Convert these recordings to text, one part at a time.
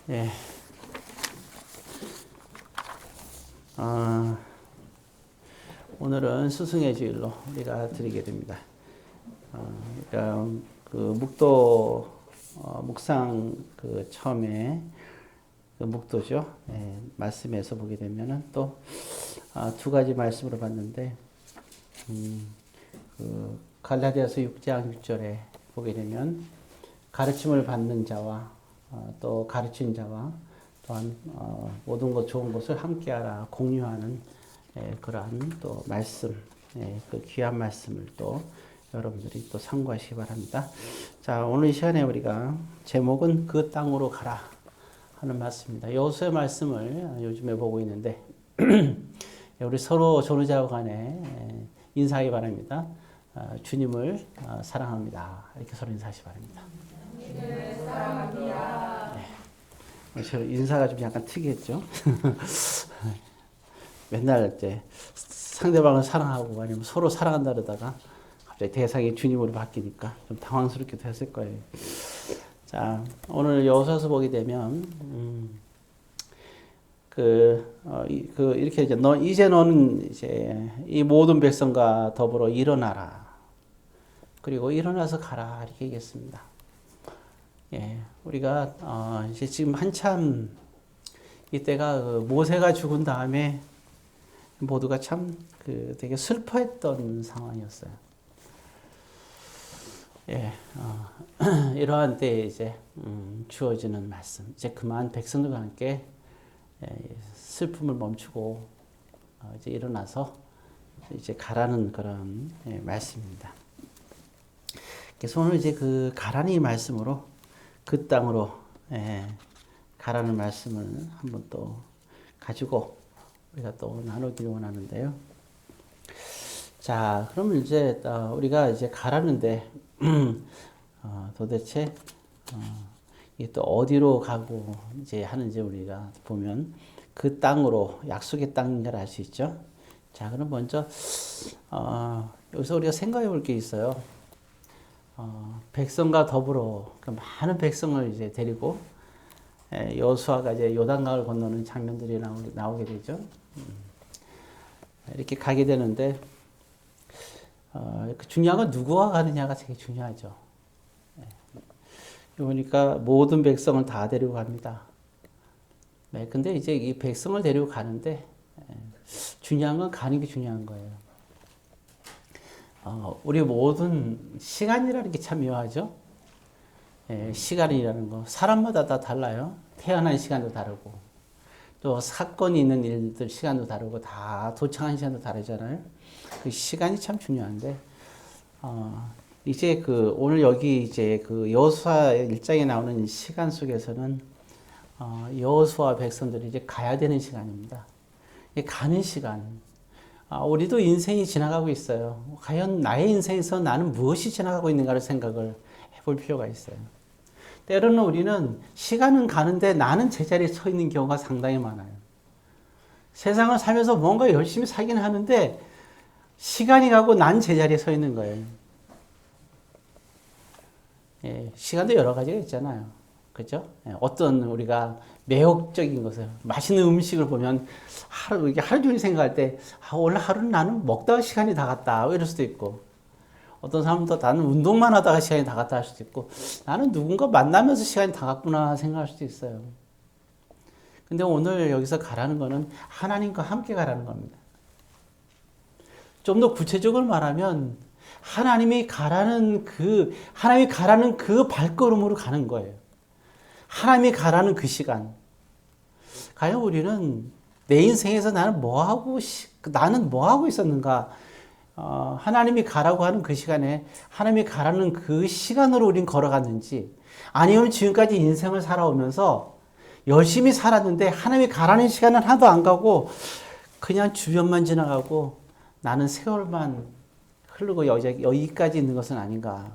예. 오늘은 스승의 주일로 우리가 드리게 됩니다. 그러니까 그 묵도 묵상 그 처음에 그 묵도죠. 예, 말씀에서 보게 되면은 또 두 가지 말씀으로 봤는데 그 갈라디아서 6장 6절에 보게 되면 가르침을 받는 자와 또 가르친 자와 또한 모든 것 좋은 것을 함께하라 공유하는 그러한 또 말씀, 그 귀한 말씀을 또 여러분들이 또 참고하시기 바랍니다. 자, 오늘 이 시간에 우리가 제목은 그 땅으로 가라 하는 말씀입니다. 여호수아의 말씀을 요즘에 보고 있는데 우리 서로 전우자와 간에 인사하기 바랍니다. 주님을 사랑합니다. 이렇게 서로 인사하시기 바랍니다. 네, 사랑합니다. 네. 저 인사가 좀 약간 특이했죠. 맨날 이제 상대방을 사랑하고 아니면 서로 사랑한다 그러다가 갑자기 대상이 주님으로 바뀌니까 좀 당황스럽기도 했을 거예요. 자, 오늘 여호수아서 보게 되면 이렇게 이제 너는 이제 이 모든 백성과 더불어 일어나라. 그리고 일어나서 가라 이렇게 얘기했습니다. 예, 우리가 이제 지금 한참 이때가 모세가 죽은 다음에 모두가 참 되게 슬퍼했던 상황이었어요. 예, 이러한 때에 이제 주어지는 말씀. 이제 그만 백성들과 함께 슬픔을 멈추고 이제 일어나서 이제 가라는 그런 말씀입니다. 그래서 오늘 이제 그 가라는 말씀으로 그 땅으로 가라는 말씀을 한번 또 가지고 우리가 또 나누기를 원하는데요. 자, 그러면 이제 우리가 이제 가라는데 도대체 이게 또 어디로 가고 이제 하는지 우리가 보면 그 땅으로 약속의 땅인 걸 알 수 있죠. 자, 그럼 먼저 여기서 우리가 생각해 볼 게 있어요. 백성과 더불어 그 많은 백성을 이제 데리고 여호수아가 이제 요단강을 건너는 장면들이 나오게 되죠. 이렇게 가게 되는데 중요한 건 누구와 가느냐가 되게 중요하죠. 그러니까 모든 백성을 다 데리고 갑니다. 네, 근데 이제 이 백성을 데리고 가는데 중요한 건 가는 게 중요한 거예요. 우리 모든 시간이라는 게 참 묘하죠. 시간이라는 거 사람마다 다 달라요. 태어난 시간도 다르고 또 사건이 있는 일들 시간도 다르고 다 도착한 시간도 다르잖아요. 그 시간이 참 중요한데 이제 오늘 여기 이제 그 여호수아 1장에 나오는 시간 속에서는 여호수아 백성들이 이제 가야 되는 시간입니다. 가는 시간. 우리도 인생이 지나가고 있어요. 과연 나의 인생에서 나는 무엇이 지나가고 있는가를 생각을 해볼 필요가 있어요. 때로는 우리는 시간은 가는데 나는 제자리에 서 있는 경우가 상당히 많아요. 세상을 살면서 뭔가 열심히 살긴 하는데 시간이 가고 난 제자리에 서 있는 거예요. 예, 시간도 여러 가지가 있잖아요. 그죠? 예, 어떤 우리가 매혹적인 것을, 맛있는 음식을 보면 하루 종일 생각할 때, 오늘 하루는 나는 먹다가 시간이 다 갔다. 이럴 수도 있고, 어떤 사람도 나는 운동만 하다가 시간이 다 갔다 할 수도 있고, 나는 누군가 만나면서 시간이 다 갔구나 생각할 수도 있어요. 근데 오늘 여기서 가라는 거는 하나님과 함께 가라는 겁니다. 좀 더 구체적으로 말하면, 하나님이 가라는 그 발걸음으로 가는 거예요. 하나님이 가라는 그 시간. 과연 우리는 내 인생에서 나는 뭐 하고 있었는가? 하나님이 가라고 하는 그 시간에 하나님이 가라는 그 시간으로 우린 걸어갔는지, 아니면 지금까지 인생을 살아오면서 열심히 살았는데 하나님이 가라는 시간은 하나도 안 가고 그냥 주변만 지나가고 나는 세월만 흐르고 여기까지 있는 것은 아닌가.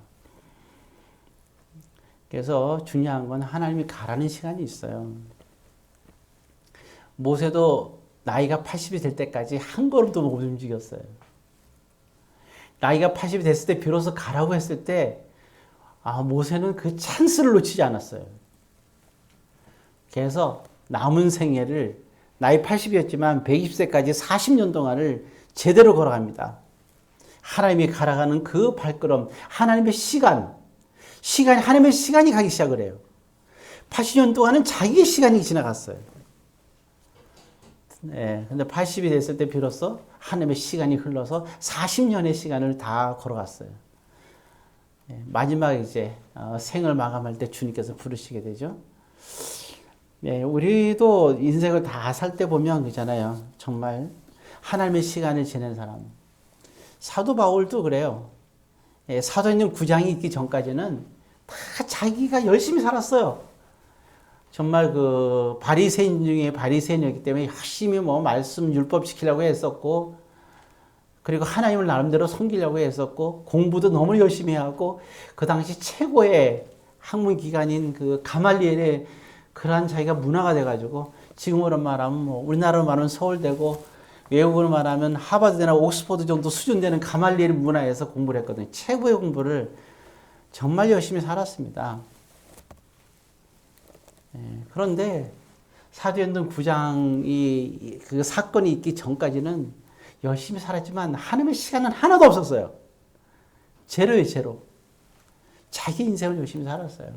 그래서 중요한 건 하나님이 가라는 시간이 있어요. 모세도 나이가 80이 될 때까지 한 걸음도 못 움직였어요. 나이가 80이 됐을 때 비로소 가라고 했을 때 모세는 그 찬스를 놓치지 않았어요. 그래서 남은 생애를 나이 80이었지만 120세까지 40년 동안을 제대로 걸어갑니다. 하나님이 갈아가는 그 발걸음, 하나님의 하나님의 시간이 가기 시작을 해요. 80년 동안은 자기의 시간이 지나갔어요. 네, 근데 80이 됐을 때 비로소 하나님의 시간이 흘러서 40년의 시간을 다 걸어갔어요. 네, 마지막 이제 생을 마감할 때 주님께서 부르시게 되죠. 네, 우리도 인생을 다 살 때 보면 그잖아요. 정말 하나님의 시간을 지낸 사람. 사도 바울도 그래요. 예, 사도행전 9장이 있기 전까지는 다 자기가 열심히 살았어요. 정말 그 바리새인 중에 바리새인이었기 때문에 열심히 뭐 말씀 율법 지키려고 했었고, 그리고 하나님을 나름대로 섬기려고 했었고, 공부도 너무 열심히 하고, 그 당시 최고의 학문 기관인 그 가말리엘의 그러한 자기가 문화가 돼가지고, 지금으로 말하면 뭐 우리나라로 말하면 서울대고, 외국으로 말하면 하버드나 옥스퍼드 정도 수준 되는 가말리엘 문화에서 공부를 했거든요. 최고의 공부를 정말 열심히 살았습니다. 그런데 사도행전 9장이 그 사건이 있기 전까지는 열심히 살았지만 하나님의 시간은 하나도 없었어요. 제로예요, 제로. 자기 인생을 열심히 살았어요.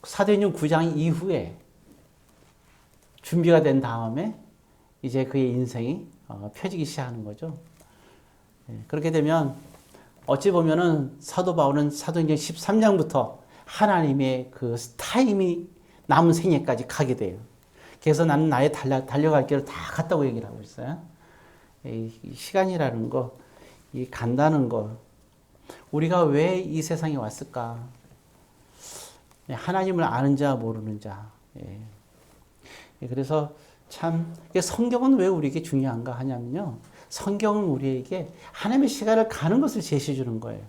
사도행전 9장 이후에 준비가 된 다음에 이제 그의 인생이 펴지기 시작하는 거죠. 그렇게 되면 어찌 보면은 사도 바울은 사도행전 13장부터 하나님의 그 타임이 남은 생애까지 가게 돼요. 그래서 나는 나의 달려갈 길을 다 갔다고 얘기를 하고 있어요. 이 시간이라는 거, 이 간다는 거, 우리가 왜 이 세상에 왔을까? 하나님을 아는 자, 모르는 자. 그래서 참 성경은 왜 우리에게 중요한가 하냐면요. 성경은 우리에게 하나님의 시간을 가는 것을 제시해 주는 거예요.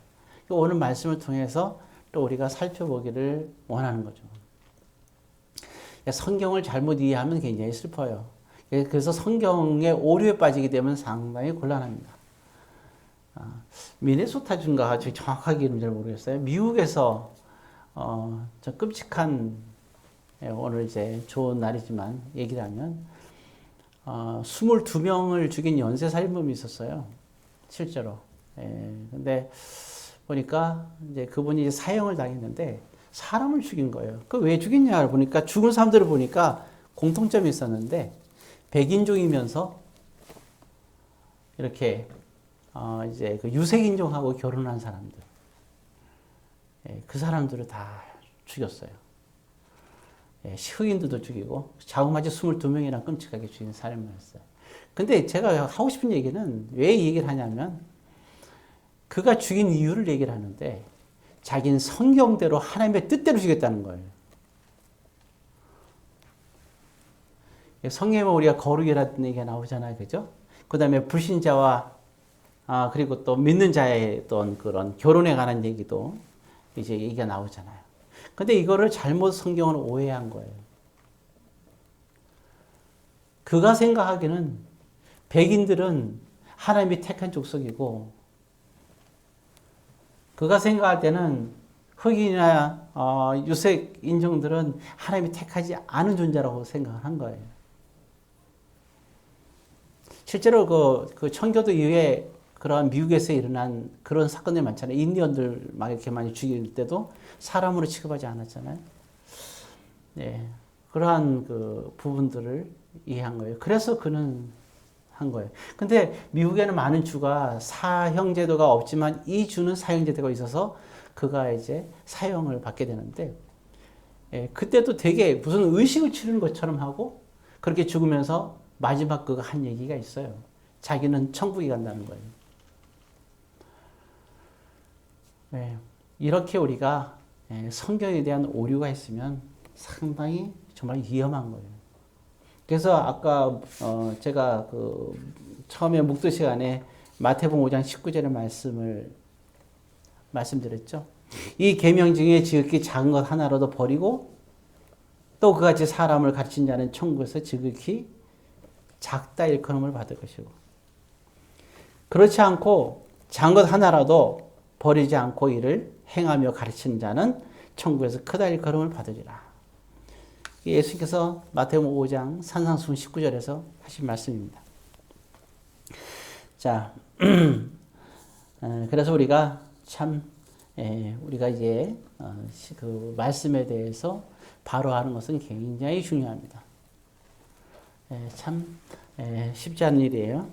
오늘 말씀을 통해서 또 우리가 살펴보기를 원하는 거죠. 성경을 잘못 이해하면 굉장히 슬퍼요. 그래서 성경의 오류에 빠지게 되면 상당히 곤란합니다. 미네소타주인가 정확하게 이름 잘 모르겠어요. 미국에서 저 끔찍한 오늘 이제 좋은 날이지만 얘기를 하면 22명을 죽인 연쇄살인범이 있었어요. 실제로. 근데 보니까 이제 그분이 사형을 당했는데 사람을 죽인 거예요. 그 왜 죽였냐 보니까 죽은 사람들을 보니까 공통점이 있었는데 백인종이면서 이렇게 이제 그 유색인종하고 결혼한 사람들. 그 사람들을 다 죽였어요. 흑인들도 죽이고 자그마치 22명이나 끔찍하게 죽인 살인마였어요. 근데 제가 하고 싶은 얘기는 왜 이 얘기를 하냐면 그가 죽인 이유를 얘기를 하는데 자기는 성경대로 하나님의 뜻대로 죽였다는 거예요. 성경에 우리가 거룩이라는 얘기가 나오잖아요. 그죠? 그 다음에 불신자와 그리고 또 믿는 자의 어떤 그런 결혼에 관한 얘기도 이제 얘기가 나오잖아요. 근데 이거를 잘못 성경을 오해한 거예요. 그가 생각하기는 백인들은 하나님이 택한 족속이고 그가 생각할 때는 흑인이나 유색 인종들은 하나님이 택하지 않은 존재라고 생각을 한 거예요. 실제로 그 청교도 이후에 그러한 미국에서 일어난 그런 사건들이 많잖아요. 인디언들 막 이렇게 많이 죽일 때도 사람으로 취급하지 않았잖아요. 네, 그러한 그 부분들을 이해한 거예요. 그래서 그는 한 거예요. 근데 미국에는 많은 주가 사형제도가 없지만 이 주는 사형제도가 있어서 그가 이제 사형을 받게 되는데, 그때도 되게 무슨 의식을 치르는 것처럼 하고 그렇게 죽으면서 마지막 그가 한 얘기가 있어요. 자기는 천국에 간다는 거예요. 이렇게 우리가 성경에 대한 오류가 있으면 상당히 정말 위험한 거예요. 그래서 아까 제가 그 처음에 묵도 시간에 마태복음 5장 19절의 말씀드렸죠. 이 계명 중에 지극히 작은 것 하나라도 버리고 또 그같이 사람을 가르친 자는 천국에서 지극히 작다 일컬음을 받을 것이고, 그렇지 않고 작은 것 하나라도 버리지 않고 이를 행하며 가르치는 자는 천국에서 크다 일컬음을 받으리라. 예수님께서 마태복음 5장 산상수훈 19절에서 하신 말씀입니다. 자, 그래서 우리가 참 우리가 이제 그 말씀에 대해서 바로 하는 것은 굉장히 중요합니다. 참 쉽지 않은 일이에요.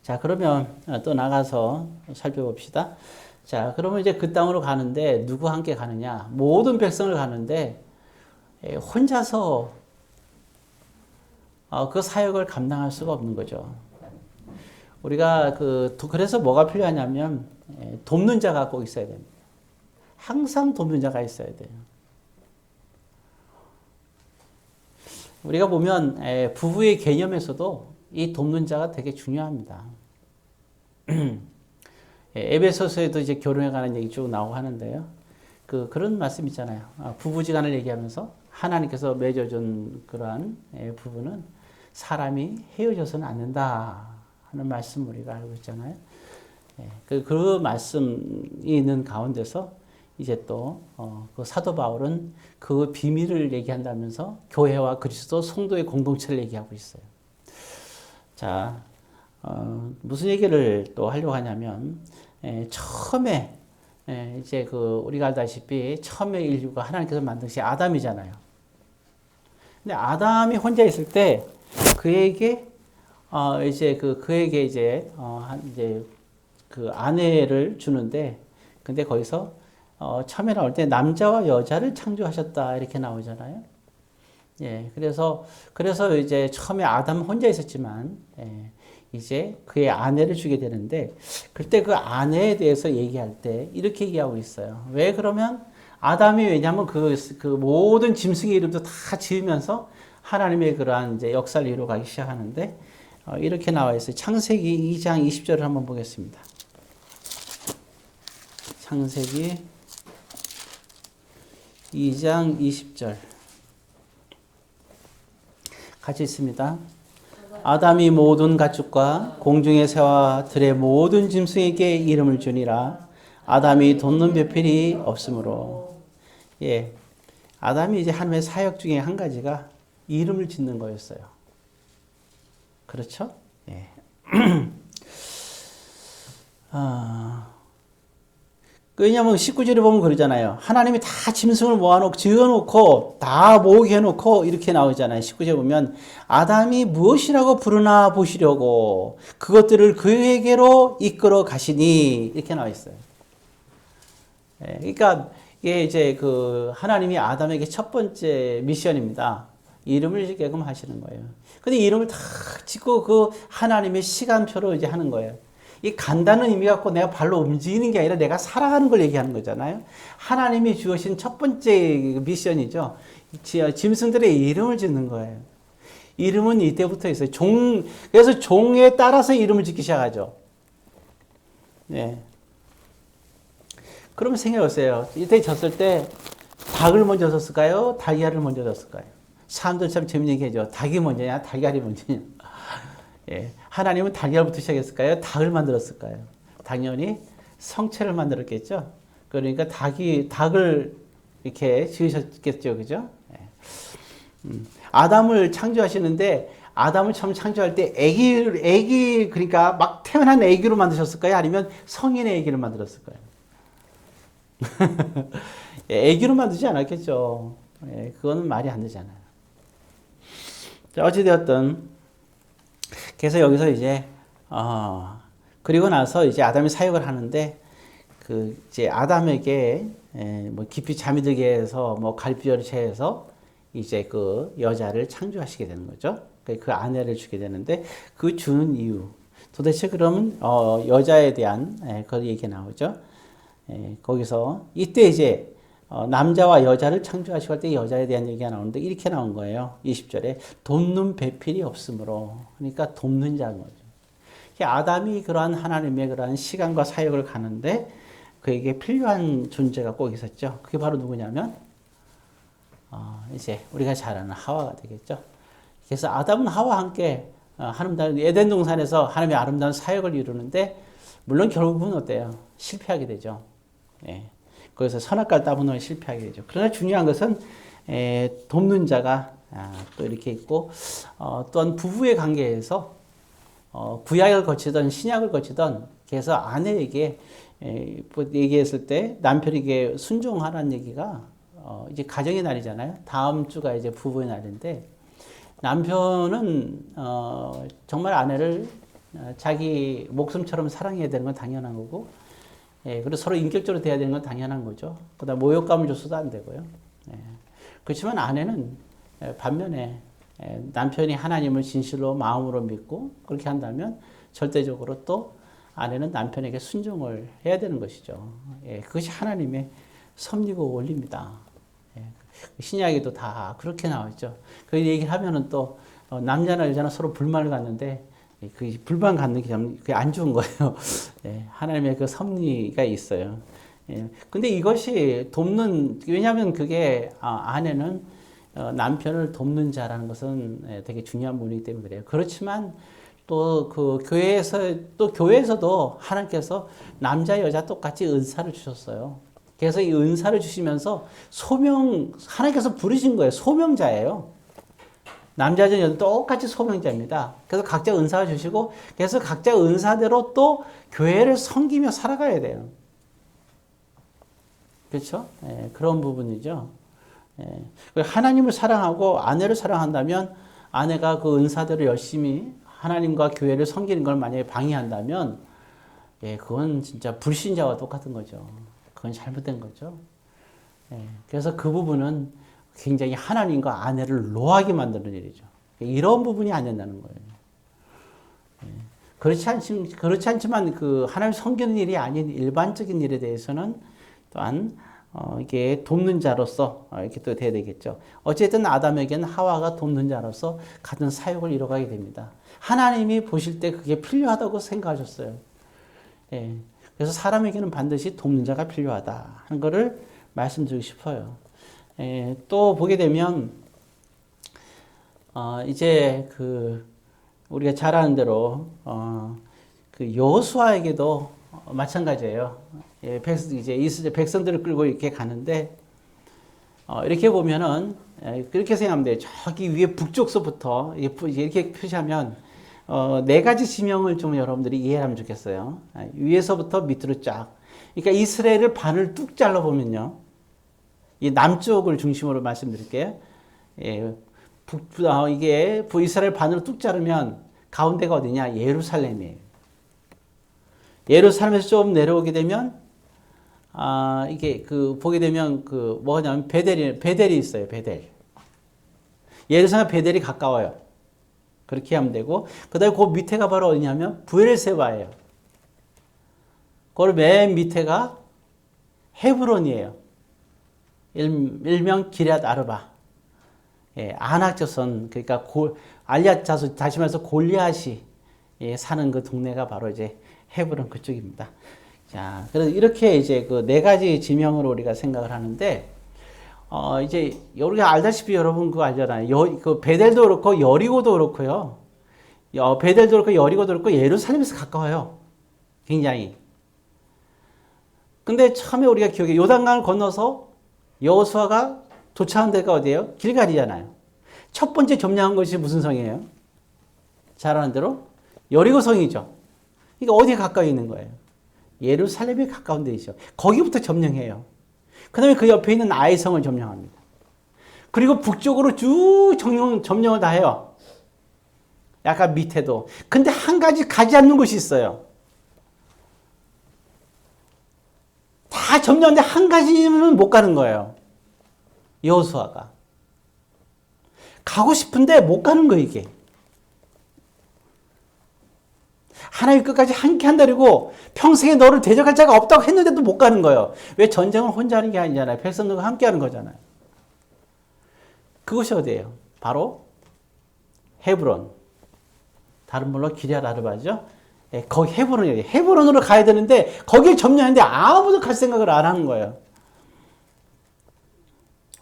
자, 그러면 또 나가서 살펴봅시다. 자, 그러면 이제 그 땅으로 가는데 누구 함께 가느냐? 모든 백성을 가는데 혼자서 그 사역을 감당할 수가 없는 거죠. 우리가 그래서 뭐가 필요하냐면 돕는 자가 꼭 있어야 됩니다. 항상 돕는 자가 있어야 돼요. 우리가 보면 부부의 개념에서도 이 돕는 자가 되게 중요합니다. 에베소서에도 이제 결혼에 관한 얘기 쭉 나오고 하는데요. 그런 말씀 있잖아요. 부부지간을 얘기하면서 하나님께서 맺어준 그러한 부부는 사람이 헤어져서는 안 된다 하는 말씀 우리가 알고 있잖아요. 그 말씀이 있는 가운데서 이제 또 그 사도 바울은 그 비밀을 얘기한다면서 교회와 그리스도 성도의 공동체를 얘기하고 있어요. 자, 무슨 얘기를 또 하려고 하냐면 처음에 이제 우리가 알다시피 처음에 인류가 하나님께서 만드신 아담이잖아요. 근데 아담이 혼자 있을 때 그에게 이제 그에게 이제 그 아내를 주는데 근데 거기서 처음에 나올 때 남자와 여자를 창조하셨다 이렇게 나오잖아요. 예, 그래서 이제 처음에 아담 혼자 있었지만 이제 그의 아내를 주게 되는데 그때 그 아내에 대해서 얘기할 때 이렇게 얘기하고 있어요. 왜 그러면 아담이 왜냐하면 그 모든 짐승의 이름도 다 지으면서 하나님의 그러한 이제 역사를 이루어가기 시작하는데 이렇게 나와 있어요. 창세기 2장 20절을 한번 보겠습니다. 창세기 2장 20절 같이 있습니다. 아담이 모든 가축과 공중의 새와 들의 모든 짐승에게 이름을 주니라. 아담이 돕는 배필이 없으므로. 예, 아담이 이제 하나님의 사역 중에 한 가지가 이름을 짓는 거였어요. 그렇죠? 예. 왜냐하면 19절에 보면 그러잖아요. 하나님이 다 짐승을 모아놓고 지어놓고 다 모으게 해놓고 이렇게 나오잖아요. 19절에 보면 아담이 무엇이라고 부르나 보시려고 그것들을 그에게로 이끌어 가시니 이렇게 나와 있어요. 그러니까 이게 이제 하나님이 아담에게 첫 번째 미션입니다. 이름을 짓게끔 하시는 거예요. 근데 이름을 다 짓고 하나님의 시간표로 이제 하는 거예요. 이 간다는 의미 갖고 내가 발로 움직이는 게 아니라 내가 살아가는 걸 얘기하는 거잖아요. 하나님이 주신 첫 번째 미션이죠. 짐승들의 이름을 짓는 거예요. 이름은 이때부터 있어요. 그래서 종에 따라서 이름을 짓기 시작하죠. 네. 그러면 생각해보세요. 이때 졌을 때 닭을 먼저 졌을까요? 달걀을 먼저 졌을까요? 사람들 참 재밌는 얘기 하죠. 닭이 먼저냐? 달걀이 먼저냐? 예. 하나님은 달걀부터 시작했을까요? 닭을 만들었을까요? 당연히 성체를 만들었겠죠. 그러니까 닭을 이렇게 지으셨겠죠, 그죠? 예. 아담을 창조하시는데 아담을 처음 창조할 때 애기 그러니까 막 태어난 애기로 만드셨을까요? 아니면 성인의 애기를 만들었을까요? 예, 애기로 만들지 않았겠죠. 예, 그거는 말이 안 되잖아요. 자, 어찌되었든 그래서 여기서 이제 그리고 나서 이제 아담이 사역을 하는데 이제 아담에게 뭐 깊이 잠이 들게 해서 뭐 갈비열체해서 이제 그 여자를 창조하시게 되는 거죠. 그 아내를 주게 되는데 그 주는 이유 도대체 그러면 여자에 대한 그 얘기 나오죠. 거기서 이때 이제 남자와 여자를 창조하시고 할 때 여자에 대한 얘기가 나오는데 이렇게 나온 거예요. 20절에 돕는 배필이 없으므로. 그러니까 돕는 자인 거죠. 아담이 그러한 하나님의 그러한 시간과 사역을 가는데 그에게 필요한 존재가 꼭 있었죠. 그게 바로 누구냐면 이제 우리가 잘 아는 하와가 되겠죠. 그래서 아담은 하와와 함께 에덴 동산에서 하나님의 아름다운 사역을 이루는데 물론 결국은 어때요? 실패하게 되죠. 예. 거기서 선악과를 따보면 실패하게 되죠. 그러나 중요한 것은 돕는 자가 또 이렇게 있고 또한 부부의 관계에서 구약을 거치던 신약을 거치던 그래서 아내에게 얘기했을 때 남편에게 순종하라는 얘기가 이제 가정의 날이잖아요. 다음 주가 이제 부부의 날인데 남편은 정말 아내를 자기 목숨처럼 사랑해야 되는 건 당연한 거고, 그리고 서로 인격적으로 돼야 되는 건 당연한 거죠. 그다음 모욕감을 줘서도 안 되고요. 그렇지만 아내는 반면에 남편이 하나님을 진실로 마음으로 믿고 그렇게 한다면 절대적으로 또 아내는 남편에게 순종을 해야 되는 것이죠. 그것이 하나님의 섭리고 원리입니다. 신약에도 다 그렇게 나와있죠. 그 얘기를 하면은 또 남자나 여자나 서로 불만을 갖는데 그 불만 갖는 게 그게 안 좋은 거예요. 하나님의 그 섭리가 있어요. 근데 이것이 돕는, 왜냐하면 그게 아내는 남편을 돕는 자라는 것은 되게 중요한 부분이기 때문에 그래요. 그렇지만 또 그 교회에서도 하나님께서 남자 여자 똑같이 은사를 주셨어요. 그래서 이 은사를 주시면서 하나님께서 부르신 거예요. 소명자예요. 남자든 여자든 똑같이 소명자입니다. 그래서 각자 은사를 주시고, 그래서 각자 은사대로 또 교회를 섬기며 살아가야 돼요. 그렇죠? 그런 부분이죠. 하나님을 사랑하고 아내를 사랑한다면 아내가 그 은사대로 열심히 하나님과 교회를 섬기는 걸 만약에 방해한다면 그건 진짜 불신자와 똑같은 거죠. 그건 잘못된 거죠. 그래서 그 부분은 굉장히 하나님과 아내를 노하게 만드는 일이죠. 이런 부분이 안 된다는 거예요. 그렇지 않지만 그 하나님 섬기는 일이 아닌 일반적인 일에 대해서는 또한 이게 돕는 자로서 이렇게 또 돼야 되겠죠. 어쨌든 아담에게는 하와가 돕는 자로서 같은 사역을 이뤄가게 됩니다. 하나님이 보실 때 그게 필요하다고 생각하셨어요. 그래서 사람에게는 반드시 돕는 자가 필요하다 하는 것을 말씀드리고 싶어요. 또 보게 되면 이제 그 우리가 잘 아는 대로 그 여호수아에게도 마찬가지예요. 이제 이스라엘 백성들을 끌고 이렇게 가는데 이렇게 보면은 그렇게 생각하면 돼요. 저기 위에 북쪽서부터 이렇게 표시하면 네 가지 지명을 좀 여러분들이 이해하면 좋겠어요. 위에서부터 밑으로 쫙. 그러니까 이스라엘을 반을 뚝 잘라 보면요. 이 남쪽을 중심으로 말씀드릴게요. 이게 이스라엘 반으로 뚝 자르면 가운데가 어디냐? 예루살렘이에요. 예루살렘에서 좀 내려오게 되면 이게 보게 되면 뭐냐면 베델이 있어요. 베델. 예루살렘 베델이 가까워요. 그렇게 하면 되고, 그 다음에 그 밑에가 바로 어디냐면 브엘세바예요. 그 맨 밑에가 헤브론이에요. 일명 기럇 아르바. 아낙 자손, 그러니까 알리앗 자손, 다시 말해서 골리앗이 사는 그 동네가 바로 이제 헤브론 그쪽입니다. 자, 그래서 이렇게 이제 그 네 가지 지명으로 우리가 생각을 하는데, 이제 우리가 알다시피 여러분 그거 알잖아요. 그 베델도 그렇고 여리고도 그렇고요. 베델도 그렇고 여리고도 그렇고 예루살렘에서 가까워요. 굉장히. 근데 처음에 우리가 기억해 요단강을 건너서 여호수아가 도착한 데가 어디예요? 길갈이잖아요. 첫 번째 점령한 것이 무슨 성이에요? 잘 아는 대로 여리고성이죠. 그러니까 어디에 가까이 있는 거예요? 예루살렘에 가까운 데 있죠. 거기부터 점령해요. 그 다음에 그 옆에 있는 아이성을 점령합니다. 그리고 북쪽으로 쭉 점령을 다 해요. 약간 밑에도. 근데 한 가지 가지 않는 곳이 있어요. 다 점령하는데 한 가지는 못 가는 거예요. 여호수아가. 가고 싶은데 못 가는 거예요, 이게. 하나님 끝까지 함께 한다고 평생에 너를 대적할 자가 없다고 했는데도 못 가는 거예요. 왜? 전쟁을 혼자 하는 게 아니잖아요. 백성들과 함께 하는 거잖아요. 그것이 어디예요? 바로 헤브론. 다른 말로 기럇 아르바죠. 거기 헤브론이에요. 헤브론으로 가야 되는데 거길 점령하는데 아무도 갈 생각을 안 하는 거예요.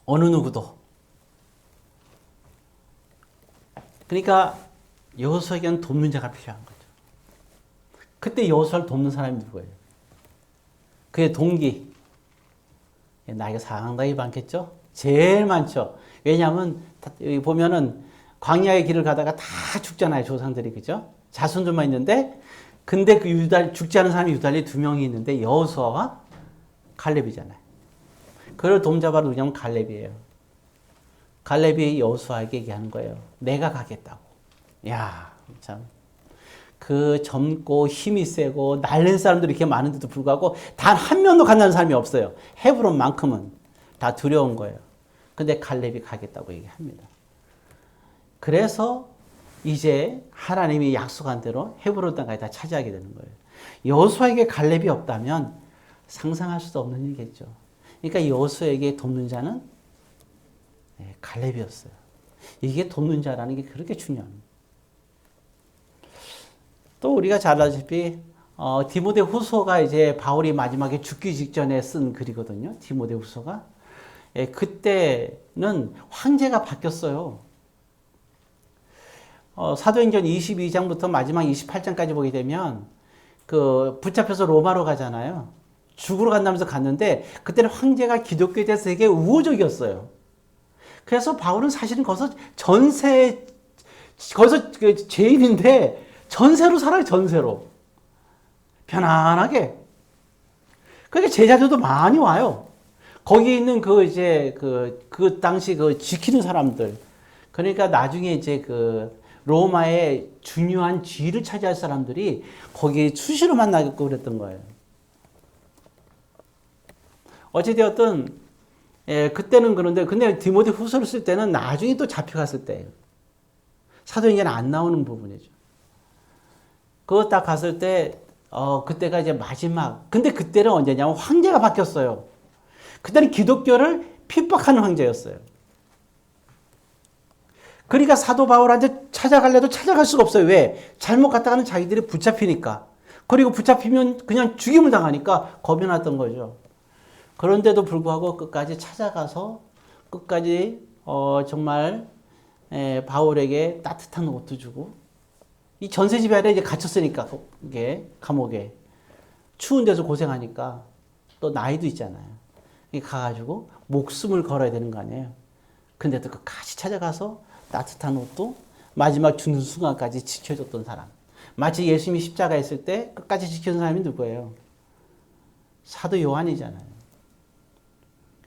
어느 누구도. 그러니까 여호수아에게는 돕는 자가 필요한 거죠. 그때 여호수아를 돕는 사람이 누구예요? 그의 동기. 나이가 상당히 많겠죠? 제일 많죠. 왜냐하면 여기 보면은 광야의 길을 가다가 다 죽잖아요. 조상들이. 그죠? 자손들만 있는데 근데 그 죽지 않은 사람이 유달리 2명이 있는데 여호수아와 갈렙이잖아요. 그를 돕자바로 누구냐면 갈렙이에요. 갈렙이 여호수아에게 얘기하는 거예요. 내가 가겠다고. 야, 참. 그 젊고 힘이 세고 날린 사람들이 이렇게 많은데도 불구하고 단 한 명도 간다는 사람이 없어요. 헤브론만큼은 다 두려운 거예요. 근데 갈렙이 가겠다고 얘기합니다. 그래서 이제 하나님이 약속한 대로 헤브론 땅까지 다 차지하게 되는 거예요. 여호수아에게 갈렙이 없다면 상상할 수도 없는 일이겠죠. 그러니까 여호수아에게 돕는 자는 갈렙이었어요. 이게 돕는 자라는 게 그렇게 중요합니다. 또 우리가 잘 알다시피 디모데 후서가 이제 바울이 마지막에 죽기 직전에 쓴 글이거든요. 디모데 후서가. 그때는 황제가 바뀌었어요. 사도행전 22장부터 마지막 28장까지 보게 되면 그 붙잡혀서 로마로 가잖아요. 죽으러 간다면서 갔는데 그때는 황제가 기독교에 대해서 되게 우호적이었어요. 그래서 바울은 사실은 거기서 죄인인데 전세로 살아요. 전세로. 편안하게. 그러니까 제자들도 많이 와요. 거기 있는 그 당시 지키는 사람들. 그러니까 나중에 이제 로마의 중요한 지위를 차지할 사람들이 거기에 수시로 만나고 그랬던 거예요. 어찌되었든, 그때는 그런데, 근데 디모데 후서를 쓸 때는 나중에 또 잡혀갔을 때예요. 사도행전에 안 나오는 부분이죠. 그거 딱 갔을 때, 그때가 이제 마지막. 근데 그때는 언제냐면 황제가 바뀌었어요. 그때는 기독교를 핍박하는 황제였어요. 그러니까 사도 바울한테 찾아가려도 찾아갈 수가 없어요. 왜? 잘못 갔다가는 자기들이 붙잡히니까. 그리고 붙잡히면 그냥 죽임을 당하니까 겁이 났던 거죠. 그런데도 불구하고 끝까지 찾아가서 끝까지 정말 바울에게 따뜻한 옷도 주고 이 전세집에 안에 이제 갇혔으니까 이게 감옥에 추운 데서 고생하니까 또 나이도 있잖아요. 가가지고 목숨을 걸어야 되는 거 아니에요. 근데도 끝까지 찾아가서 따뜻한 옷도 마지막 죽는 순간까지 지켜줬던 사람. 마치 예수님이 십자가에 있을 때 끝까지 지켜준 사람이 누구예요? 사도 요한이잖아요.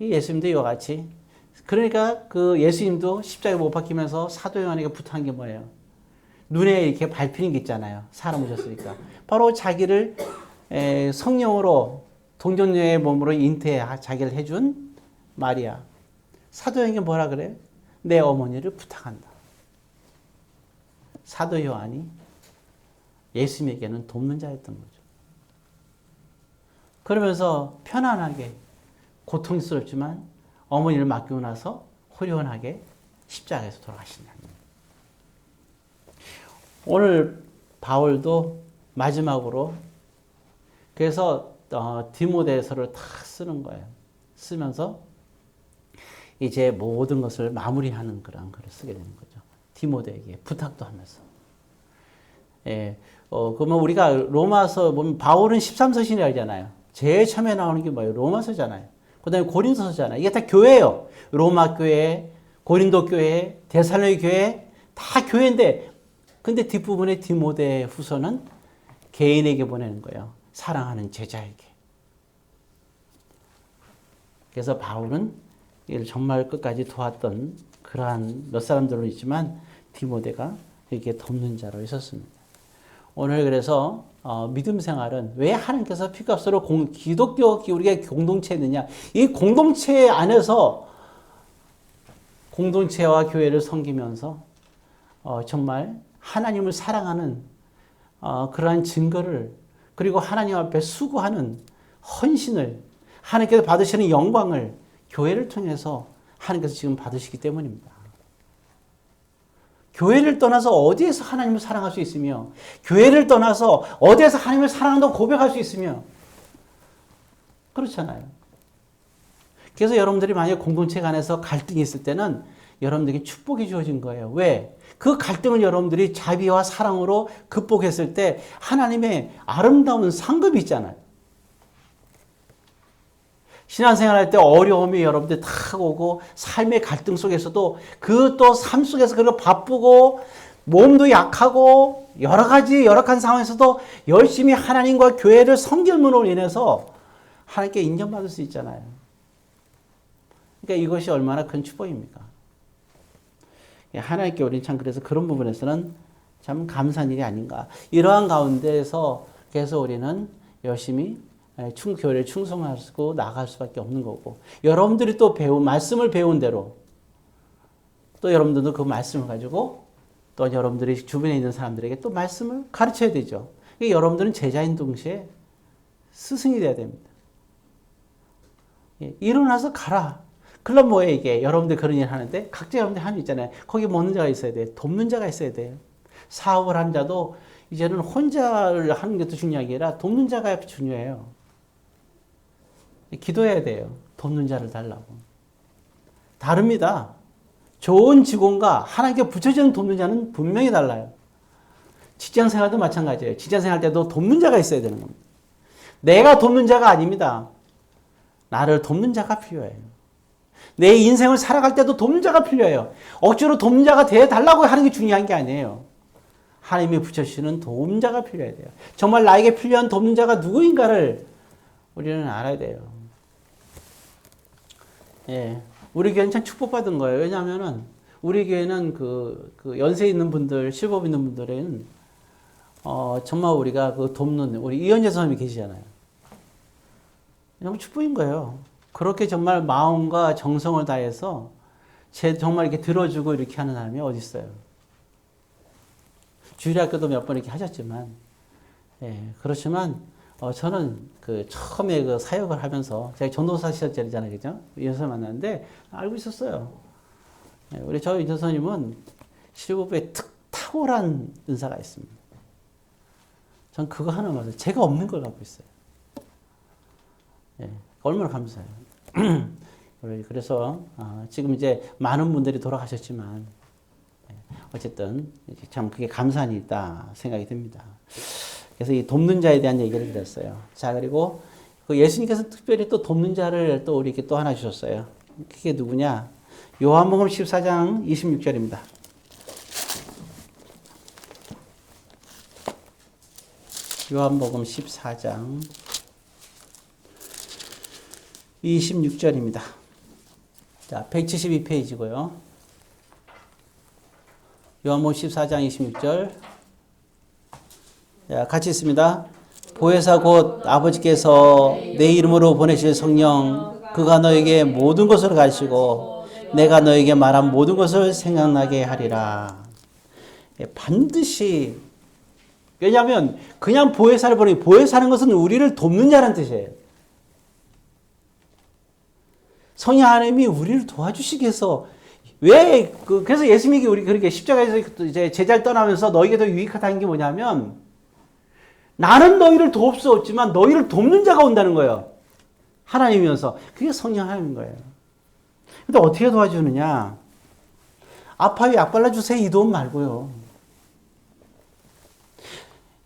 예수님도 이와 같이. 그러니까 그 예수님도 십자가에 못 박히면서 사도 요한에게 부탁한 게 뭐예요? 눈에 이렇게 밟히는 게 있잖아요. 사람 오셨으니까. 바로 자기를 성령으로 동정녀의 몸으로 자기를 해준 마리아. 사도 요한에게 뭐라 그래요? 내 어머니를 부탁한다. 사도 요한이 예수님에게는 돕는 자였던 거죠. 그러면서 편안하게 고통스럽지만 어머니를 맡기고 나서 호련하게 십자가에서 돌아가신다. 오늘 바울도 마지막으로 그래서 디모데서를 다 쓰는 거예요. 쓰면서 이제 모든 것을 마무리하는 그런 글을 쓰게 되는 거죠. 디모데에게 부탁도 하면서. 그러면 우리가 로마서 보면 바울은 13서신이 알잖아요. 제일 처음에 나오는 게 뭐예요? 로마서잖아요. 그 다음에 고린도서잖아요. 이게 다 교회예요. 로마 교회, 고린도 교회, 데살로니 교회, 다 교회인데, 근데 뒷부분에 디모데 후서는 개인에게 보내는 거예요. 사랑하는 제자에게. 그래서 바울은 이를 정말 끝까지 도왔던 그러한 몇 사람들은 있지만 디모데가 이렇게 돕는 자로 있었습니다. 오늘 그래서 믿음 생활은 왜 하나님께서 피값으로 기독교 우리가 공동체에 있느냐. 이 공동체 안에서 공동체와 교회를 섬기면서 정말 하나님을 사랑하는 그러한 증거를 그리고 하나님 앞에 수고하는 헌신을 하나님께서 받으시는 영광을 교회를 통해서 하나님께서 지금 받으시기 때문입니다. 교회를 떠나서 어디에서 하나님을 사랑할 수 있으며 교회를 떠나서 어디에서 하나님을 사랑한다고 고백할 수 있으며 그렇잖아요. 그래서 여러분들이 만약에 공동체 간에서 갈등이 있을 때는 여러분들에게 축복이 주어진 거예요. 왜? 그 갈등을 여러분들이 자비와 사랑으로 극복했을 때 하나님의 아름다운 상급이 있잖아요. 신앙생활 할 때 어려움이 여러분들 다 오고 삶의 갈등 속에서도 그 또 삶 속에서 그리고 바쁘고 몸도 약하고 여러 가지 열악한 상황에서도 열심히 하나님과 교회를 섬김으로 인해서 하나님께 인정받을 수 있잖아요. 그러니까 이것이 얼마나 큰 축복입니까? 하나님께 우리는 참 그래서 그런 부분에서는 참 감사한 일이 아닌가. 이러한 가운데에서 계속 우리는 열심히 교회를 충성하고 나갈 수밖에 없는 거고, 여러분들이 또 말씀을 배운 대로 또 여러분들도 그 말씀을 가지고 또 여러분들이 주변에 있는 사람들에게 또 말씀을 가르쳐야 되죠. 그러니까 여러분들은 제자인 동시에 스승이 돼야 됩니다. 일어나서 가라. 그럼 뭐예요 이게? 여러분들 그런 일 하는데 각자 여러분들 하는 일 있잖아요. 거기 먹는 자가 있어야 돼요. 돕는 자가 있어야 돼요. 사업을 한 자도 이제는 혼자를 하는 것도 중요한 게 아니라 돕는 자가 중요해요. 기도해야 돼요. 돕는 자를 달라고. 다릅니다. 좋은 직원과 하나님께 붙여지는 돕는 자는 분명히 달라요. 직장생활도 마찬가지예요. 직장생활 때도 돕는 자가 있어야 되는 겁니다. 내가 돕는 자가 아닙니다. 나를 돕는 자가 필요해요. 내 인생을 살아갈 때도 돕는 자가 필요해요. 억지로 돕는 자가 되어달라고 하는 게 중요한 게 아니에요. 하나님이 붙여주시는 돕는 자가 필요해야 돼요. 정말 나에게 필요한 돕는 자가 누구인가를 우리는 알아야 돼요. 예, 우리 교회는 참 축복받은 거예요. 왜냐하면은 우리 교회는 그 연세 있는 분들, 실법 있는 분들은 정말 우리가 그 돕는 우리 이현재 선생님이 계시잖아요. 너무 축복인 거예요. 그렇게 정말 마음과 정성을 다해서 정말 이렇게 들어주고 이렇게 하는 사람이 어디 있어요? 주일학교도 몇 번 이렇게 하셨지만, 예, 그렇지만 저는 그 처음에 그 사역을 하면서 제가 전도사 시절이잖아요, 그죠? 이현서 만났는데 알고 있었어요. 예, 우리 저 이현서님은 실법에 탁월한 은사가 있습니다. 전 그거 하나만 봐서 제가 없는 걸 갖고 있어요. 예, 얼마나 감사해요. 그래서 지금 이제 많은 분들이 돌아가셨지만 어쨌든 참 그게 감사한 일이다 생각이 듭니다. 그래서 이 돕는 자에 대한 얘기를 드렸어요. 자, 그리고 그 예수님께서 특별히 또 돕는 자를 또 우리에게 또 하나 주셨어요. 그게 누구냐? 요한복음 14장 26절입니다. 요한복음 14장 26절입니다. 자, 172페이지고요. 요한복음 14장 26절. 자, 같이 있습니다. 보혜사 곧 아버지께서 내 이름으로 보내실 성령, 그가 너에게 모든 것을 가르치고 내가 너에게 말한 모든 것을 생각나게 하리라. 반드시, 왜냐하면 그냥 보혜사를 보내고, 보혜사는 것은 우리를 돕는 자라는 뜻이에요. 성령 하나님이 우리를 도와주시기 위해서, 그래서 예수님이 우리 그렇게 십자가에서 이제 제자를 떠나면서 너에게 더 유익하다는 게 뭐냐면, 나는 너희를 도울 수 없지만 너희를 돕는 자가 온다는 거예요. 하나님이면서. 그게 성령 하나님인 거예요. 근데 어떻게 도와주느냐? 아파요, 약 발라주세요. 이 도움 말고요.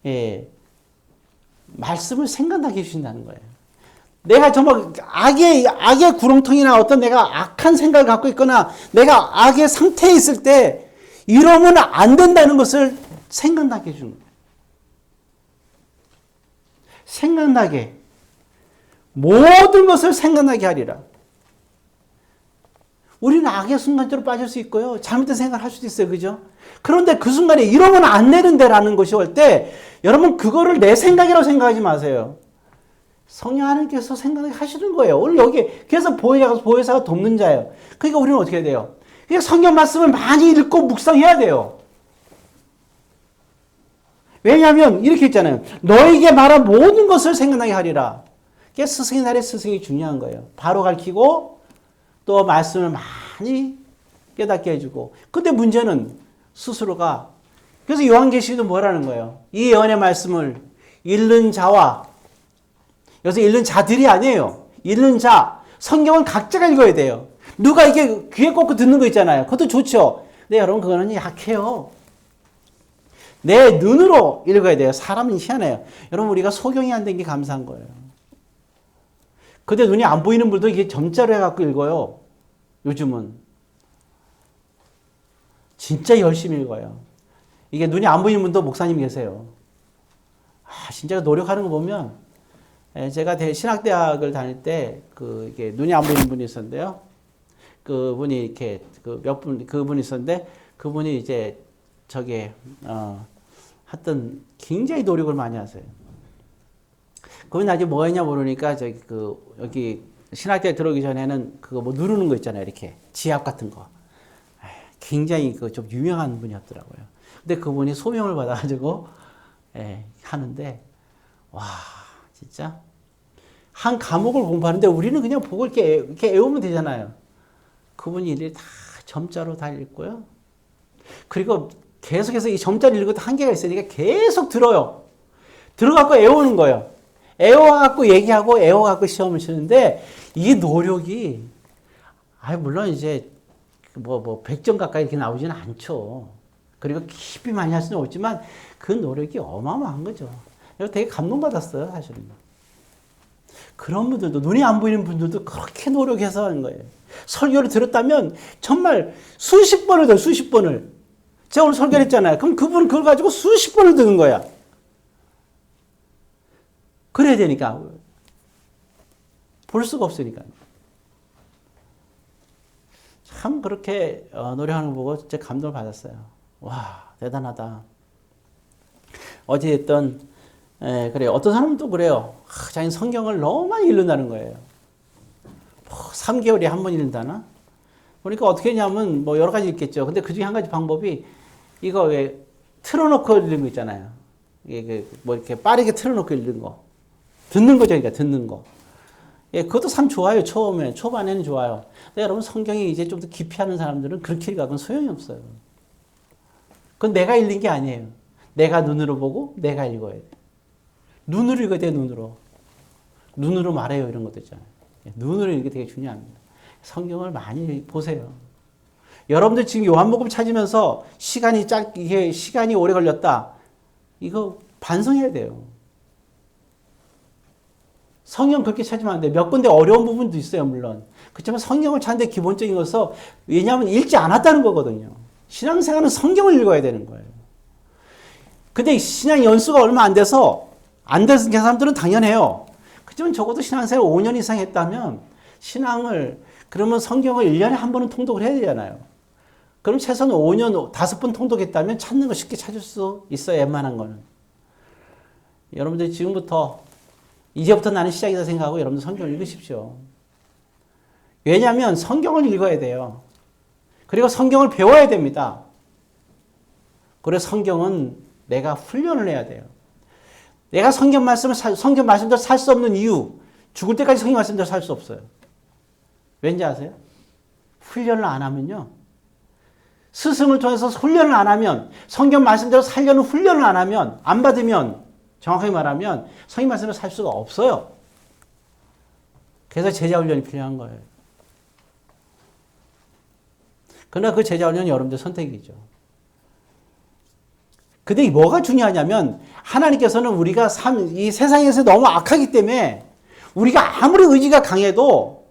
예. 말씀을 생각나게 해주신다는 거예요. 내가 정말 악의 구렁텅이나 어떤 내가 악한 생각을 갖고 있거나 내가 악의 상태에 있을 때 이러면 안 된다는 것을 생각나게 해주는 거예요. 생각나게. 모든 것을 생각나게 하리라. 우리는 악의 순간적으로 빠질 수 있고요. 잘못된 생각을 할 수도 있어요. 그죠? 그런데 그 순간에 이러면 안 되는데라는 것이 올 때 여러분 그거를 내 생각이라고 생각하지 마세요. 성령 하나님께서 생각하게 하시는 거예요. 오늘 여기 그래서 보혜사가 돕는 자예요. 그러니까 우리는 어떻게 해야 돼요? 그러니까 성경 말씀을 많이 읽고 묵상해야 돼요. 왜냐하면 이렇게 있잖아요. 너에게 말한 모든 것을 생각나게 하리라. 그게 스승의 날에 스승이 중요한 거예요. 바로 가르치고 또 말씀을 많이 깨닫게 해주고. 근데 문제는 스스로가, 그래서 요한계시도 뭐라는 거예요? 이 예언의 말씀을 읽는 자와, 여기서 읽는 자들이 아니에요. 읽는 자, 성경은 각자가 읽어야 돼요. 누가 이게 귀에 꽂고 듣는 거 있잖아요. 그것도 좋죠. 근데 여러분 그거는 약해요. 내 눈으로 읽어야 돼요. 사람은 희한해요. 여러분 우리가 소경이 안 된 게 감사한 거예요. 근데 눈이 안 보이는 분도 이게 점자로 해갖고 읽어요. 요즘은. 진짜 열심히 읽어요. 이게 눈이 안 보이는 분도 목사님 계세요. 진짜 노력하는 거 보면, 제가 신학대학을 다닐 때, 이게 눈이 안 보이는 분이 있었는데요. 그분이 이렇게, 그분이 있었는데, 그분이 이제, 하여튼 굉장히 노력을 많이 하세요. 그분이 나중에 뭐 했냐 모르니까, 여기 신학대학 들어오기 전에는 그거 뭐 누르는 거 있잖아요. 이렇게. 지압 같은 거. 굉장히 좀 유명한 분이었더라고요. 근데 그분이 소명을 받아가지고, 하는데, 와, 진짜. 한 과목을 공부하는데 우리는 그냥 보고 이렇게 외우면 되잖아요. 그분이 일일이 다 점자로 다 읽고요. 그리고 계속해서 이 점자를 읽어도 한계가 있으니까 계속 들어요. 들어갖고 외우는 거예요. 애워갖고 얘기하고 애워갖고 시험을 치는데 이 노력이 물론 이제 뭐 100점 가까이 이렇게 나오지는 않죠. 그리고 깊이 많이 할 수는 없지만 그 노력이 어마어마한 거죠. 되게 감동받았어요, 사실은. 그런 분들도 눈이 안 보이는 분들도 그렇게 노력해서 하는 거예요. 설교를 들었다면 정말 수십 번을 들어요, 수십 번을. 제가 오늘 설교를 했잖아요. 그럼 그분은 그걸 가지고 수십 번을 듣는 거야. 그래야 되니까. 볼 수가 없으니까. 참 그렇게 노력하는 거 보고 진짜 감동을 받았어요. 와, 대단하다. 어찌됐든, 그래요. 어떤 사람도 그래요. 자기는 성경을 너무 많이 읽는다는 거예요. 3개월에 한 번 읽는다나? 그러니까 어떻게 했냐면, 뭐 여러 가지 있겠죠. 근데 그 중에 한 가지 방법이, 이거 왜 틀어놓고 읽는 거 있잖아요. 이게 뭐 이렇게 빠르게 틀어놓고 읽는 거. 듣는 거죠, 그러니까 듣는 거. 그것도 참 좋아요. 초반에는 좋아요. 근데 여러분 성경이 이제 좀 더 깊이 하는 사람들은 그렇게 읽어도 소용이 없어요. 그건 내가 읽는 게 아니에요. 내가 눈으로 보고 내가 읽어야 돼. 눈으로 읽어야 돼, 눈으로. 눈으로 말해요, 이런 것도 있잖아요. 눈으로 읽는 게 되게 중요합니다. 성경을 많이 보세요. 여러분들 지금 요한복음 찾으면서 시간이 오래 걸렸다. 이거 반성해야 돼요. 성경 그렇게 찾으면 안 돼. 몇 군데 어려운 부분도 있어요, 물론. 그렇지만 성경을 찾는데 기본적인 것은 왜냐하면 읽지 않았다는 거거든요. 신앙생활은 성경을 읽어야 되는 거예요. 근데 신앙 연수가 얼마 안 돼서 안 되는 사람들은 당연해요. 그렇지만 적어도 신앙생활 5년 이상 했다면 그러면 성경을 1년에 한 번은 통독을 해야 되잖아요. 그럼 최소한 5년 5번 통독했다면 찾는 거 쉽게 찾을 수 있어요, 웬만한 거는. 여러분들이 이제부터 나는 시작이다 생각하고 여러분들 성경을 읽으십시오. 왜냐하면 성경을 읽어야 돼요. 그리고 성경을 배워야 됩니다. 그래서 성경은 내가 훈련을 해야 돼요. 내가 성경 말씀대로 살 수 없는 이유, 죽을 때까지 성경 말씀대로 살 수 없어요. 왠지 아세요? 훈련을 안 하면요. 스승을 통해서 훈련을 안 하면, 성경 말씀대로 살려는 훈련을 안 받으면, 정확하게 말하면 성경 말씀대로 살 수가 없어요. 그래서 제자 훈련이 필요한 거예요. 그러나 그 제자 훈련은 여러분들 선택이죠. 근데 뭐가 중요하냐면 하나님께서는 우리가 이 세상에서 너무 악하기 때문에 우리가 아무리 의지가 강해도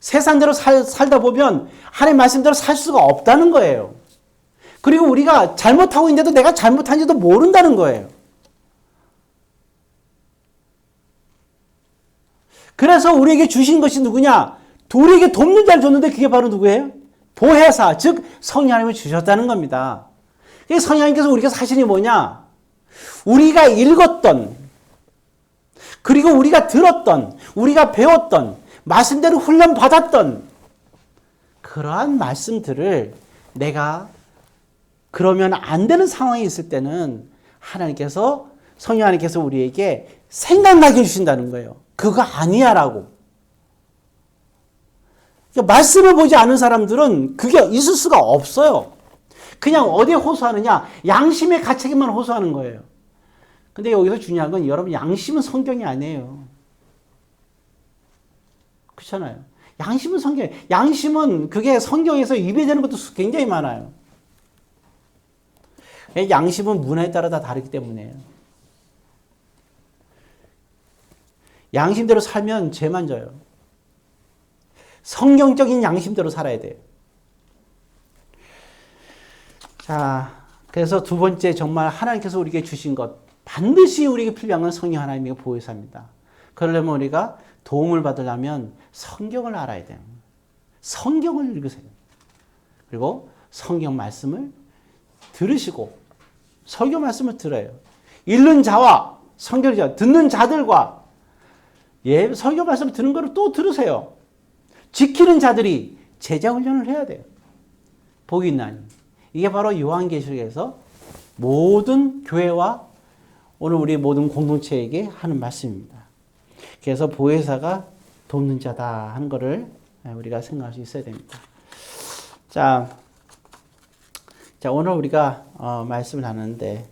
세상대로 살다 보면 하나님 말씀대로 살 수가 없다는 거예요. 그리고 우리가 잘못하고 있는데도 내가 잘못한지도 모른다는 거예요. 그래서 우리에게 주신 것이 누구냐? 우리에게 돕는 자를 줬는데 그게 바로 누구예요? 보혜사, 즉 성령 하나님을 주셨다는 겁니다. 성령 하나님께서 우리가 사실이 뭐냐? 우리가 읽었던, 그리고 우리가 들었던, 우리가 배웠던, 말씀대로 훈련받았던 그러한 말씀들을 내가 그러면 안 되는 상황이 있을 때는 성령 하나님께서 우리에게 생각나게 해주신다는 거예요. 그거 아니야 라고. 말씀을 보지 않은 사람들은 그게 있을 수가 없어요. 그냥 어디에 호소하느냐? 양심의 가책에만 호소하는 거예요. 근데 여기서 중요한 건 여러분 양심은 성경이 아니에요. 그렇잖아요. 양심은 성경, 양심은 그게 성경에서 위배되는 것도 굉장히 많아요. 양심은 문화에 따라 다 다르기 때문에요. 양심대로 살면 죄만 져요. 성경적인 양심대로 살아야 돼요. 자, 그래서 두 번째 정말 하나님께서 우리에게 주신 것, 반드시 우리에게 필요한 건 성령 하나님의 보혜사입니다. 그러려면 우리가 도움을 받으려면 성경을 알아야 돼요. 성경을 읽으세요. 그리고 성경 말씀을 들으시고, 성경 말씀을 들어요. 읽는 자와 성경을 듣는 자들과 성경 말씀을 듣는 거를 또 들으세요. 지키는 자들이 제자 훈련을 해야 돼요. 복이 있나니. 이게 바로 요한계시록에서 모든 교회와 오늘 우리 모든 공동체에게 하는 말씀입니다. 그래서 보혜사가 돕는 자다 하는 것을 우리가 생각할 수 있어야 됩니다. 자, 오늘 우리가 말씀을 나누는데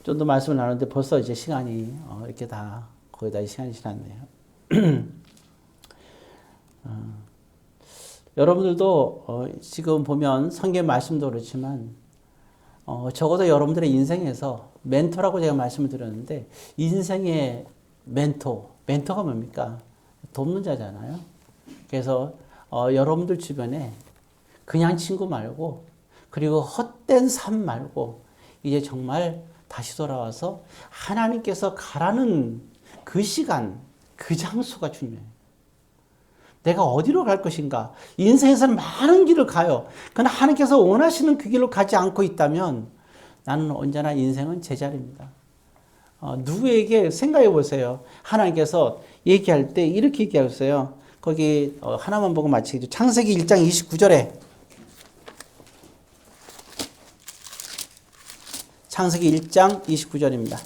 좀 더 말씀을 나누는데 벌써 이제 시간이 이렇게 다 거의 다 시간이 지났네요. 여러분들도 지금 보면 성경 말씀도 그렇지만 적어도 여러분들의 인생에서 멘토라고 제가 말씀을 드렸는데 인생의 멘토가 뭡니까? 돕는 자잖아요. 그래서 여러분들 주변에 그냥 친구 말고 그리고 헛된 삶 말고 이제 정말 다시 돌아와서 하나님께서 가라는 그 시간, 그 장소가 중요해요. 내가 어디로 갈 것인가? 인생에서는 많은 길을 가요. 그러나 하나님께서 원하시는 그 길로 가지 않고 있다면 나는 언제나 인생은 제자리입니다. 누구에게 생각해 보세요. 하나님께서 얘기할 때 이렇게 얘기하셨어요. 거기 하나만 보고 마치겠죠. 창세기 1장 29절에 창세기 1장 29절입니다.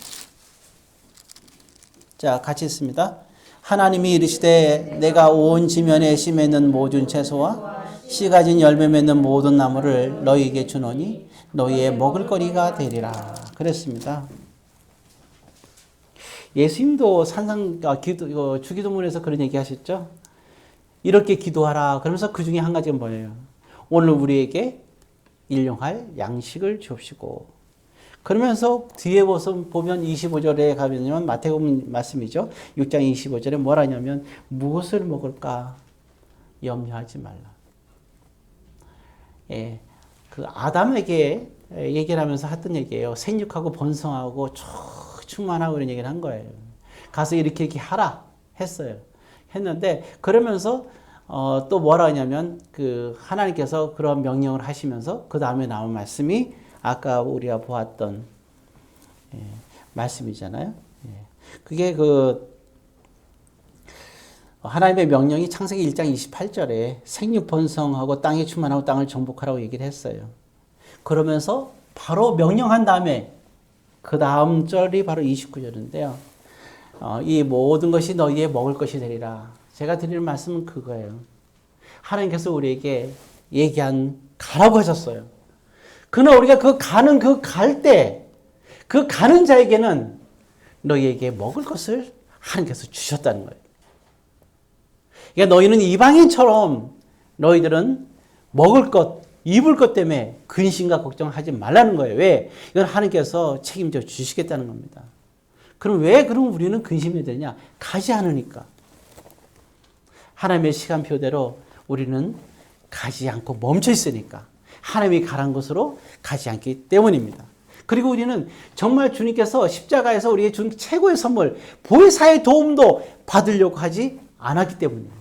자, 같이 읽습니다. 하나님이 이르시되 내가 온 지면에 심에는 모든 채소와 씨 가진 열매 맺는 모든 나무를 너희에게 주노니 너희의 먹을거리가 되리라. 그랬습니다. 예수님도 주기도문에서 그런 얘기 하셨죠. 이렇게 기도하라. 그러면서 그 중에 한 가지가 뭐예요? 오늘 우리에게 일용할 양식을 주옵시고. 그러면서 뒤에 보면 25절에 가면 마태복음 말씀이죠. 6장 25절에 뭐라 하냐면 무엇을 먹을까 염려하지 말라. 예, 그 아담에게 얘기를 하면서 했던 얘기예요. 생육하고 번성하고 충만하고 이런 얘기를 한 거예요. 가서 이렇게 하라 했어요. 했는데 그러면서 또 뭐라 하냐면 그 하나님께서 그런 명령을 하시면서 그 다음에 나온 말씀이 아까 우리가 보았던 말씀이잖아요. 그게 하나님의 명령이 창세기 1장 28절에 생육 번성하고 땅에 충만하고 땅을 정복하라고 얘기를 했어요. 그러면서 바로 명령한 다음에 그 다음 절이 바로 29절인데요. 이 모든 것이 너희의 먹을 것이 되리라. 제가 드리는 말씀은 그거예요. 하나님께서 우리에게 얘기한 가라고 하셨어요. 그러나 우리가 갈 때, 그 가는 자에게는 너희에게 먹을 것을 하나님께서 주셨다는 거예요. 그러니까 너희는 이방인처럼 너희들은 먹을 것, 입을 것 때문에 근심과 걱정하지 말라는 거예요. 왜? 이건 하나님께서 책임져 주시겠다는 겁니다. 그럼 우리는 근심이 되냐? 가지 않으니까. 하나님의 시간표대로 우리는 가지 않고 멈춰 있으니까. 하나님이 가란 곳으로 가지 않기 때문입니다. 그리고 우리는 정말 주님께서 십자가에서 우리에게 준 최고의 선물, 보혜사의 도움도 받으려고 하지 않았기 때문이에요.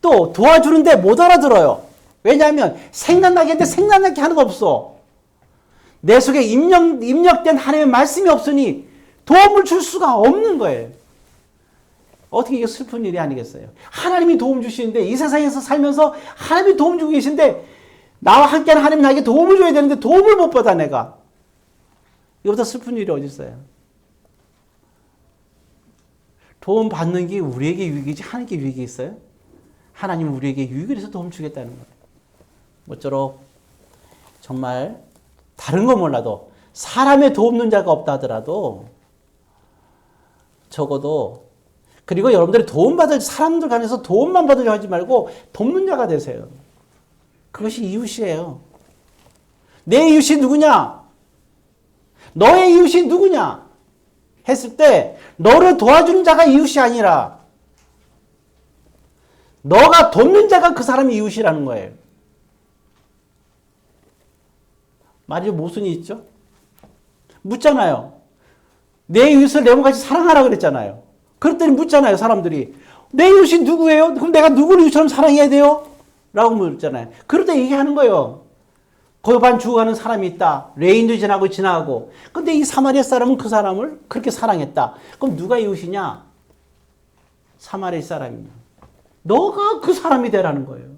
또 도와주는데 못 알아들어요. 왜냐하면 생각나게 하는 거 없어. 내 속에 입력된 하나님의 말씀이 없으니 도움을 줄 수가 없는 거예요. 어떻게 이게 슬픈 일이 아니겠어요? 하나님이 도움 주시는데 이 세상에서 살면서 하나님이 도움 주고 계신데 나와 함께하는 하나님 나에게 도움을 줘야 되는데 도움을 못 받아 내가. 이거보다 슬픈 일이 어디 있어요? 도움 받는 게 우리에게 유익이지 하나님께 유익이 있어요? 하나님은 우리에게 유익을 해서 도움 주겠다는 거예요. 모쪼록 정말 다른 거 몰라도 사람의 도움는 자가 없다 하더라도 적어도 그리고 여러분들이 도움받을, 사람들 간에서 도움만 받으려 하지 말고 돕는 자가 되세요. 그것이 이웃이에요. 내 이웃이 누구냐? 너의 이웃이 누구냐? 했을 때 너를 도와주는 자가 이웃이 아니라 너가 돕는 자가 그 사람이 이웃이라는 거예요. 말이 모순이 있죠? 묻잖아요. 내 이웃을 내 몸같이 사랑하라 그랬잖아요. 그랬더니 묻잖아요, 사람들이. 내 이웃이 누구예요? 그럼 내가 누구를 이웃처럼 사랑해야 돼요? 라고 묻잖아요. 그럴 때 얘기하는 거예요. 고요반 죽어가는 사람이 있다. 레인도 지나가고. 근데 이 사마리아 사람은 그 사람을 그렇게 사랑했다. 그럼 누가 이웃이냐? 사마리아 사람이냐. 너가 그 사람이 되라는 거예요.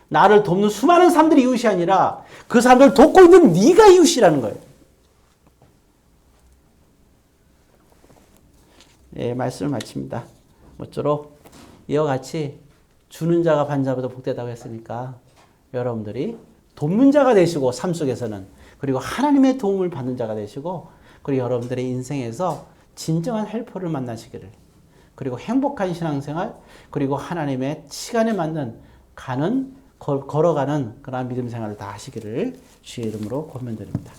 나를 돕는 수많은 사람들이 이웃이 아니라 그 사람들을 돕고 있는 네가 이웃이라는 거예요. 예, 말씀을 마칩니다. 모쪼록 이와 같이 주는 자가 받는 자보다 복되다고 했으니까 여러분들이 돕는 자가 되시고 삶 속에서는 그리고 하나님의 도움을 받는 자가 되시고 그리고 여러분들의 인생에서 진정한 헬퍼를 만나시기를 그리고 행복한 신앙생활 그리고 하나님의 시간에 맞는 걸어가는 그런 믿음 생활을 다 하시기를 주의 이름으로 권면드립니다.